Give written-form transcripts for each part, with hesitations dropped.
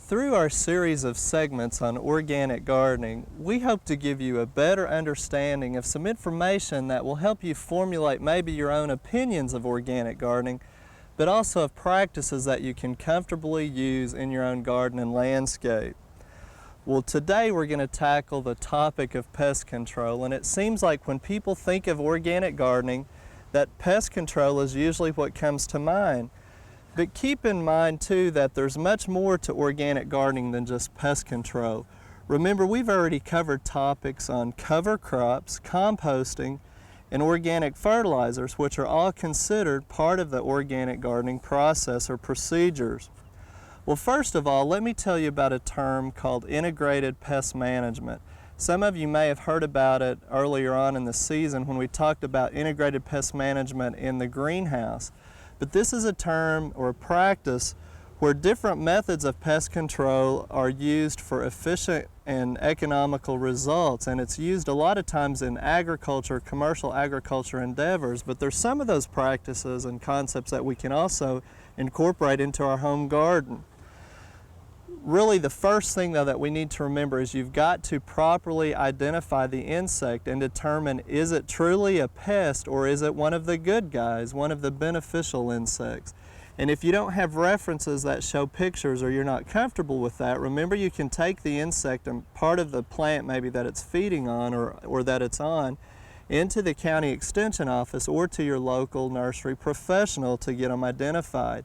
Through our series of segments on organic gardening, we hope to give you a better understanding of some information that will help you formulate maybe your own opinions of organic gardening, but also of practices that you can comfortably use in your own garden and landscape. Well, today we're going to tackle the topic of pest control, and it seems like when people think of organic gardening, that pest control is usually what comes to mind. But keep in mind too that there's much more to organic gardening than just pest control. Remember, we've already covered topics on cover crops, composting, and organic fertilizers, which are all considered part of the organic gardening process or procedures. Well, first of all, let me tell you about a term called integrated pest management. Some of you may have heard about it earlier on in the season when we talked about integrated pest management in the greenhouse. But this is a term or a practice where different methods of pest control are used for efficient and economical results, and it's used a lot of times in agriculture, commercial agriculture endeavors, but there's some of those practices and concepts that we can also incorporate into our home garden. Really, the first thing though that we need to remember is you've got to properly identify the insect and determine, is it truly a pest or is it one of the good guys, one of the beneficial insects? And if you don't have references that show pictures or you're not comfortable with that, remember you can take the insect and part of the plant maybe that it's feeding on or that it's on into the county extension office or to your local nursery professional to get them identified.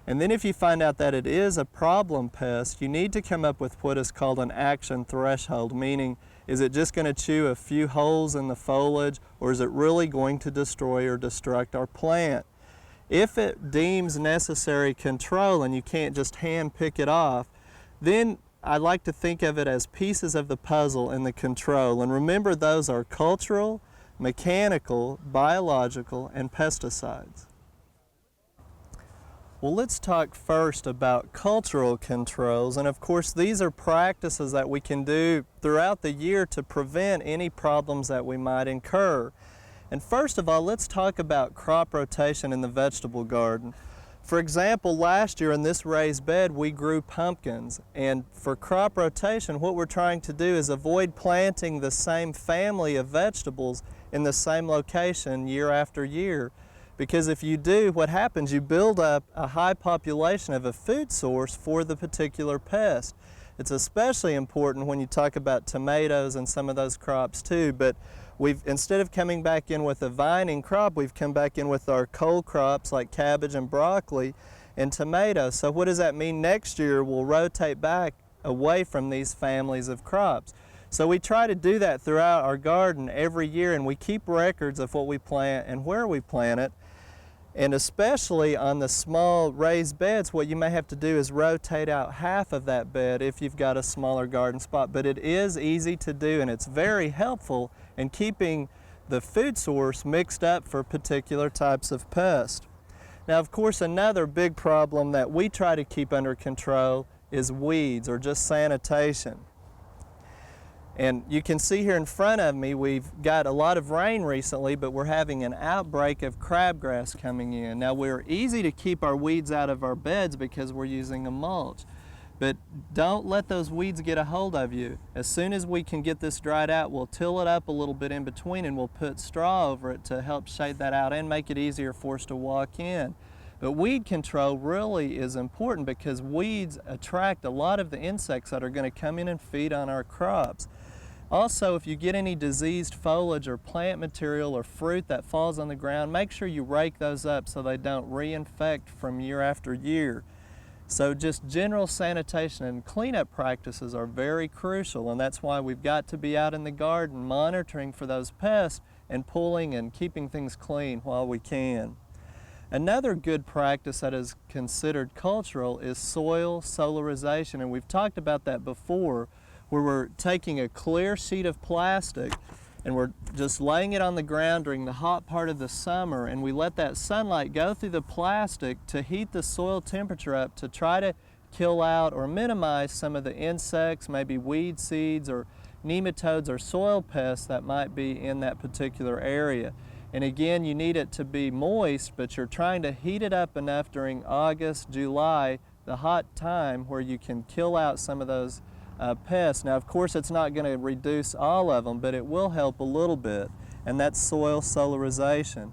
And then if you find out that it is a problem pest, you need to come up with what is called an action threshold, meaning is it just going to chew a few holes in the foliage or is it really going to destroy or destruct our plant? If it deems necessary control and you can't just hand pick it off, then I like to think of it as pieces of the puzzle in the control. And remember, those are cultural, mechanical, biological, and pesticides. Well, let's talk first about cultural controls, and of course these are practices that we can do throughout the year to prevent any problems that we might incur. And first of all, let's talk about crop rotation in the vegetable garden. For example, last year in this raised bed we grew pumpkins, and for crop rotation what we're trying to do is avoid planting the same family of vegetables in the same location year after year. Because if you do, what happens, you build up a high population of a food source for the particular pest. It's especially important when you talk about tomatoes and some of those crops too, but instead of coming back in with a vining crop, we've come back in with our cold crops like cabbage and broccoli and tomatoes. So what does that mean? Next year we'll rotate back away from these families of crops. So we try to do that throughout our garden every year, and we keep records of what we plant and where we plant it. And especially on the small raised beds, what you may have to do is rotate out half of that bed if you've got a smaller garden spot. But it is easy to do, and it's very helpful in keeping the food source mixed up for particular types of pests. Now, of course, another big problem that we try to keep under control is weeds or just sanitation. And you can see here in front of me, we've got a lot of rain recently, but we're having an outbreak of crabgrass coming in. Now, we're easy to keep our weeds out of our beds because we're using a mulch, but don't let those weeds get a hold of you. As soon as we can get this dried out, we'll till it up a little bit in between and we'll put straw over it to help shade that out and make it easier for us to walk in. But weed control really is important because weeds attract a lot of the insects that are going to come in and feed on our crops. Also, if you get any diseased foliage or plant material or fruit that falls on the ground, make sure you rake those up so they don't reinfect from year after year. So just general sanitation and cleanup practices are very crucial, and that's why we've got to be out in the garden monitoring for those pests and pulling and keeping things clean while we can. Another good practice that is considered cultural is soil solarization, and we've talked about that before, where we're taking a clear sheet of plastic and we're just laying it on the ground during the hot part of the summer, and we let that sunlight go through the plastic to heat the soil temperature up to try to kill out or minimize some of the insects, maybe weed seeds or nematodes or soil pests that might be in that particular area. And again, you need it to be moist, but you're trying to heat it up enough during August, July the hot time where you can kill out some of those pests. Now, of course, it's not going to reduce all of them, but it will help a little bit, and that's soil solarization.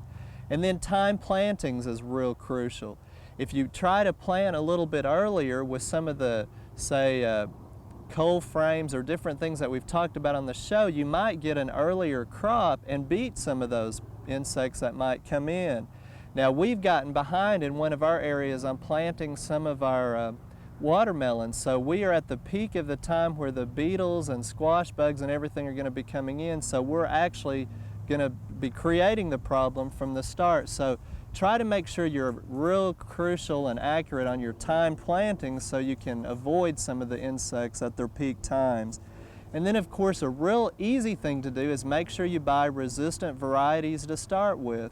And then time plantings is real crucial. If you try to plant a little bit earlier with some of the, say, cold frames or different things that we've talked about on the show, you might get an earlier crop and beat some of those insects that might come in. Now, we've gotten behind in one of our areas on planting some of our watermelons, so we are at the peak of the time where the beetles and squash bugs and everything are going to be coming in, so we're actually going to be creating the problem from the start. So try to make sure you're real crucial and accurate on your time planting so you can avoid some of the insects at their peak times. And then, of course, a real easy thing to do is make sure you buy resistant varieties to start with.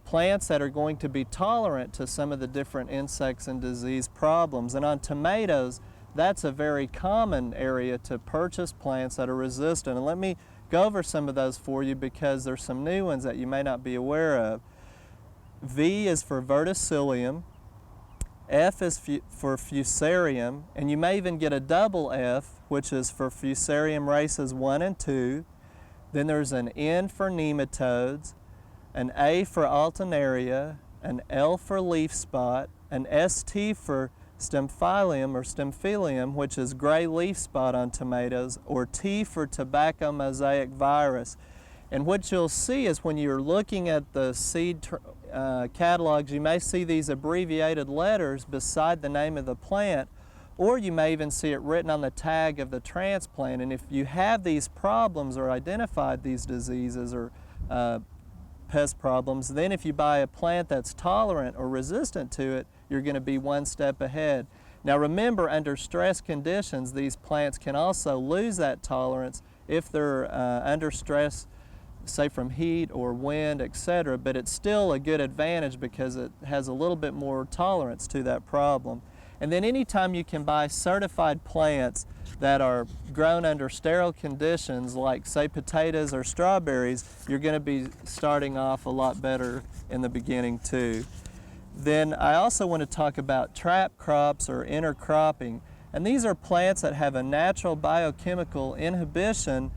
Plants that are going to be tolerant to some of the different insects and disease problems. And on tomatoes, that's a very common area to purchase plants that are resistant. And let me go over some of those for you because there's some new ones that you may not be aware of. V is for verticillium, F is for fusarium, and you may even get a double F, which is for fusarium races 1 and 2. Then there's an N for nematodes, an A for alternaria, an L for leaf spot, an ST for stemphyllium, which is gray leaf spot on tomatoes, or T for tobacco mosaic virus. And what you'll see is when you're looking at the seed catalogs, you may see these abbreviated letters beside the name of the plant, or you may even see it written on the tag of the transplant. And if you have these problems or identified these diseases or pest problems, then if you buy a plant that's tolerant or resistant to it, you're going to be one step ahead. Now remember, under stress conditions, these plants can also lose that tolerance if they're under stress, say from heat or wind, etc., but it's still a good advantage because it has a little bit more tolerance to that problem. And then anytime you can buy certified plants that are grown under sterile conditions, like say potatoes or strawberries, you're going to be starting off a lot better in the beginning too. Then I also want to talk about trap crops or intercropping. And these are plants that have a natural biochemical inhibition,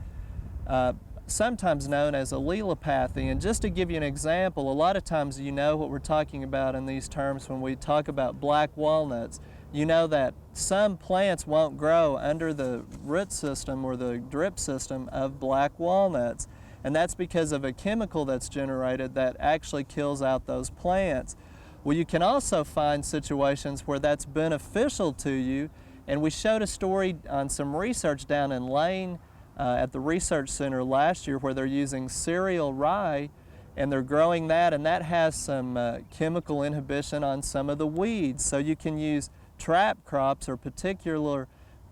sometimes known as allelopathy. And just to give you an example, a lot of times you know what we're talking about in these terms when we talk about black walnuts. You know that some plants won't grow under the root system or the drip system of black walnuts. And that's because of a chemical that's generated that actually kills out those plants. Well, you can also find situations where that's beneficial to you. And we showed a story on some research down in Lane at the research center last year where they're using cereal rye and they're growing that, and that has some chemical inhibition on some of the weeds. So you can use trap crops or particular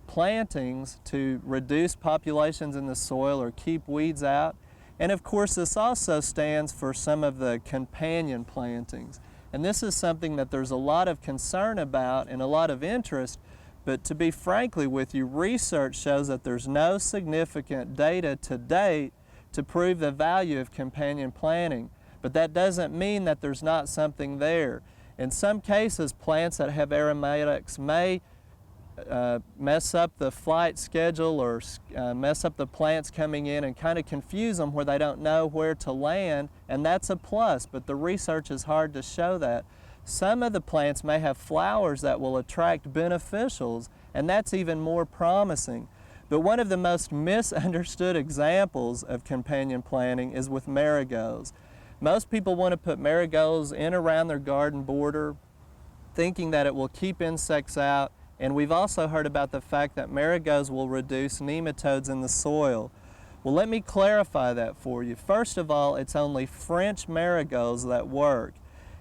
plantings to reduce populations in the soil or keep weeds out. And of course, this also stands for some of the companion plantings. And this is something that there's a lot of concern about and a lot of interest, but to be frankly with you, research shows that there's no significant data to date to prove the value of companion planting. But that doesn't mean that there's not something there. In some cases, plants that have aromatics may mess up the flight schedule or mess up the plants coming in and kind of confuse them where they don't know where to land, and that's a plus, but the research is hard to show that. Some of the plants may have flowers that will attract beneficials, and that's even more promising. But one of the most misunderstood examples of companion planting is with marigolds. Most people want to put marigolds in around their garden border, thinking that it will keep insects out, and we've also heard about the fact that marigolds will reduce nematodes in the soil. Well, let me clarify that for you. First of all, it's only French marigolds that work,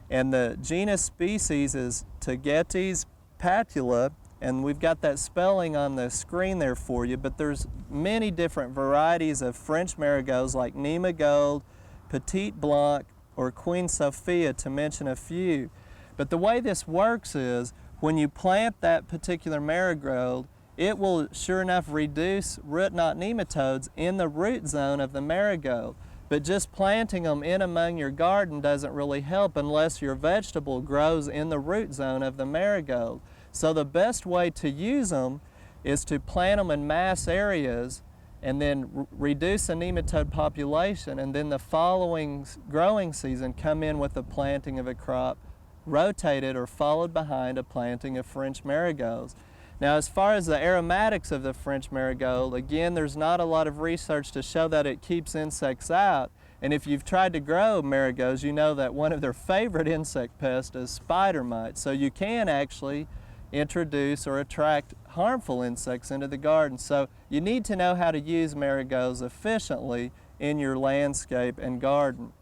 and the genus species is Tagetes patula, and we've got that spelling on the screen there for you, but there's many different varieties of French marigolds like Nemagold, Petite Blanc, or Queen Sophia, to mention a few. But the way this works is when you plant that particular marigold, it will sure enough reduce root knot nematodes in the root zone of the marigold. But just planting them in among your garden doesn't really help unless your vegetable grows in the root zone of the marigold. So the best way to use them is to plant them in mass areas and then reduce the nematode population, and then the following growing season come in with the planting of a crop rotated or followed behind a planting of French marigolds. Now, as far as the aromatics of the French marigold, again, there's not a lot of research to show that it keeps insects out. And if you've tried to grow marigolds, you know that one of their favorite insect pests is spider mites. So you can actually introduce or attract harmful insects into the garden. So you need to know how to use marigolds efficiently in your landscape and garden.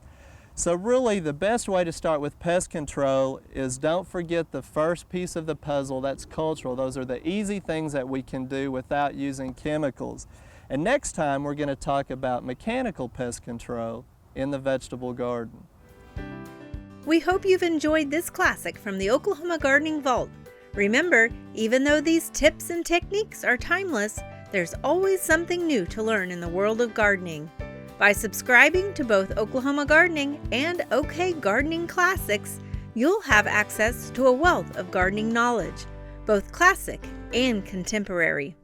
So really the best way to start with pest control is don't forget the first piece of the puzzle, that's cultural. Those are the easy things that we can do without using chemicals. And next time we're going to talk about mechanical pest control in the vegetable garden. We hope you've enjoyed this classic from the Oklahoma Gardening Vault. Remember, even though these tips and techniques are timeless, there's always something new to learn in the world of gardening. By subscribing to both Oklahoma Gardening and OK Gardening Classics, you'll have access to a wealth of gardening knowledge, both classic and contemporary.